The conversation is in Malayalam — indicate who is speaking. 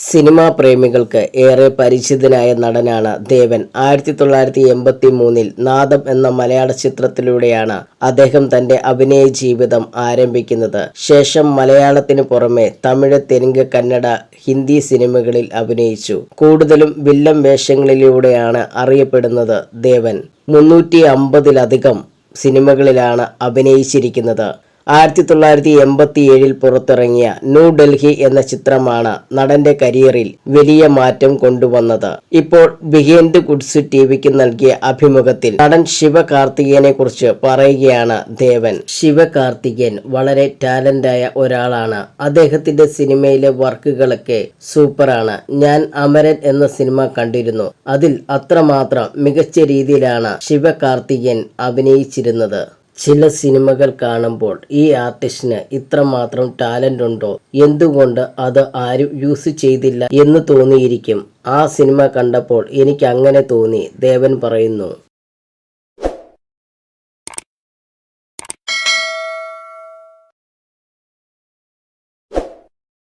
Speaker 1: സിനിമാ പ്രേമികൾക്ക് ഏറെ പരിചിതനായ നടനാണ് ദേവൻ. 1983 നാദം എന്ന മലയാള ചിത്രത്തിലൂടെയാണ് അദ്ദേഹം തന്റെ അഭിനയ ജീവിതം ആരംഭിക്കുന്നത്. ശേഷം മലയാളത്തിന് പുറമെ തമിഴ്, തെലുങ്ക്, കന്നഡ, ഹിന്ദി സിനിമകളിൽ അഭിനയിച്ചു. കൂടുതലും വില്ലൻ വേഷങ്ങളിലൂടെയാണ് അറിയപ്പെടുന്നത് ദേവൻ. 350-ലധികം സിനിമകളിലാണ് അഭിനയിച്ചിരിക്കുന്നത്. 1987 പുറത്തിറങ്ങിയ ന്യൂ ഡൽഹി എന്ന ചിത്രമാണ് നടന്റെ കരിയറിൽ വലിയ മാറ്റം കൊണ്ടുവന്നത്. ഇപ്പോൾ ബിഹൈൻഡ് ദി ഗുഡ്സ് ടിവിക്ക് നൽകിയ അഭിമുഖത്തിൽ നടൻ ശിവകാർത്തികേയനെ കുറിച്ച് പറയുകയാണ് ദേവൻ. ശിവകാർത്തികേയൻ വളരെ ടാലന്റായ ഒരാളാണ്. അദ്ദേഹത്തിന്റെ സിനിമയിലെ വർക്കുകളൊക്കെ സൂപ്പറാണ്. ഞാൻ അമരൻ എന്ന സിനിമ കണ്ടിരുന്നു. അതിൽ അത്രമാത്രം മികച്ച രീതിയിലാണ് ശിവകാർത്തികേയൻ അഭിനയിച്ചിരുന്നത്. ചില സിനിമകൾ കാണുമ്പോൾ ഈ ആർട്ടിസ്റ്റിന് ഇത്രമാത്രം ടാലന്റ് ഉണ്ടോ, എന്തുകൊണ്ട് അത് ആരും യൂസ് ചെയ്തില്ല എന്ന് തോന്നിയിരിക്കും. ആ സിനിമ കണ്ടപ്പോൾ എനിക്ക് അങ്ങനെ തോന്നി, ദേവൻ പറയുന്നു.